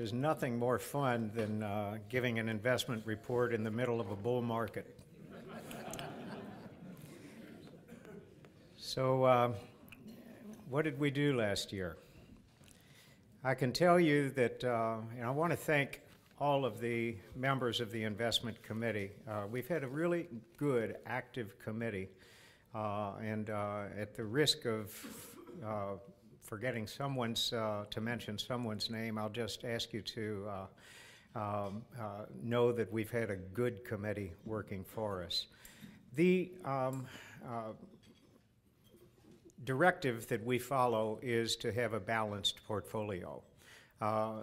There's nothing more fun than giving an investment report in the middle of a bull market. So what did we do last year? I can tell you that, and I want to thank all of the members of the investment committee. We've had a really good, active committee, and at the risk of forgetting to mention someone's name, I'll just ask you to know that we've had a good committee working for us. The directive that we follow is to have a balanced portfolio. I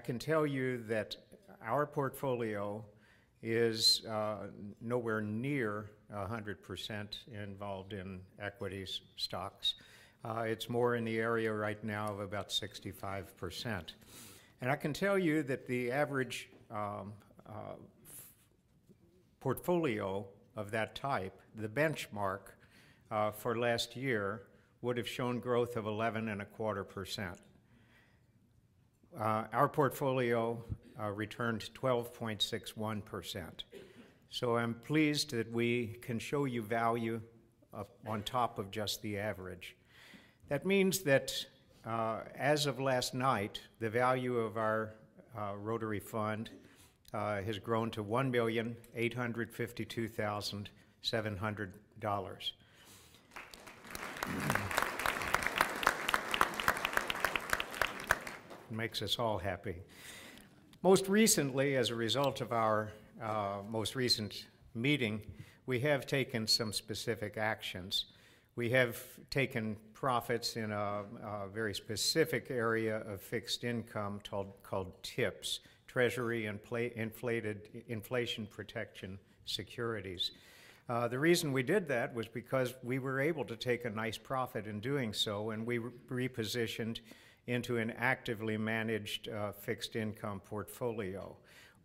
can tell you that our portfolio is nowhere near 100% involved in equities, stocks. It's more in the area right now of about 65%. And I can tell you that the average portfolio of that type, the benchmark for last year, would have shown growth of 11.25%. Our portfolio returned 12.61%. So I'm pleased that we can show you value on top of just the average. That means that as of last night, the value of our Rotary Fund has grown to $1,852,700. It makes us all happy. Most recently, as a result of our most recent meeting, we have taken some specific actions. We have taken profits in a very specific area of fixed income called TIPS, Treasury Inflation Protection Securities. The reason we did that was because we were able to take a nice profit in doing so, and we repositioned into an actively managed fixed income portfolio.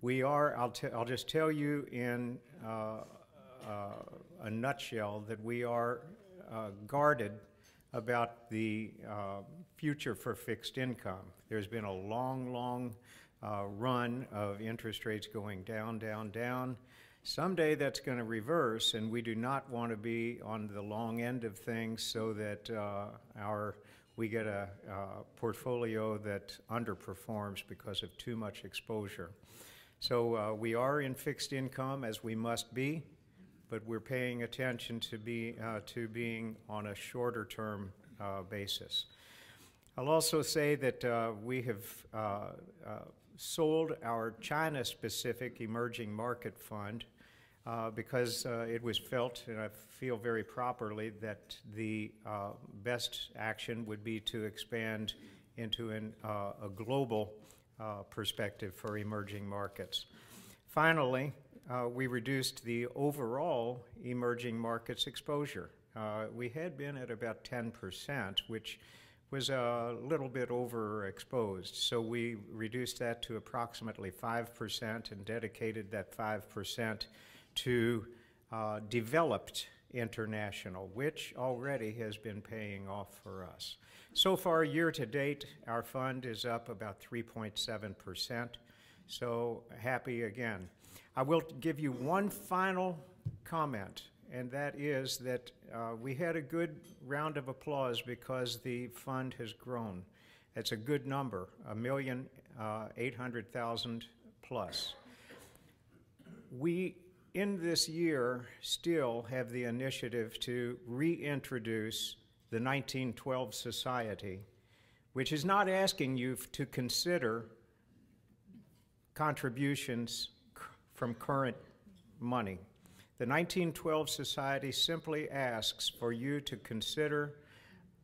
We are, I'll just tell you in a nutshell that we are guarded about the future for fixed income. There's been a long run of interest rates going down, down, down. Someday that's going to reverse, and we do not want to be on the long end of things so that we get a portfolio that underperforms because of too much exposure. So we are in fixed income, as we must be, but we're paying attention to being on a shorter term basis. I'll also say that we have sold our China-specific emerging market fund because it was felt, and I feel very properly, that the best action would be to expand into a global perspective for emerging markets. Finally, we reduced the overall emerging markets exposure. We had been at about 10%, which was a little bit overexposed. So we reduced that to approximately 5% and dedicated that 5% to developed international, which already has been paying off for us. So far, year to date, our fund is up about 3.7%. So happy again. I will give you one final comment, and that is that we had a good round of applause because the fund has grown. It's a good number, 1,800,000 plus. We, in this year, still have the initiative to reintroduce the 1912 Society, which is not asking you to consider contributions from current money. The 1912 Society simply asks for you to consider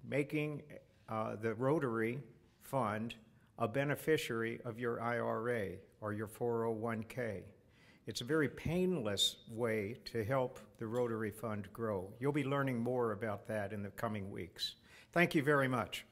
making the Rotary Fund a beneficiary of your IRA or your 401k. It's a very painless way to help the Rotary Fund grow. You'll be learning more about that in the coming weeks. Thank you very much.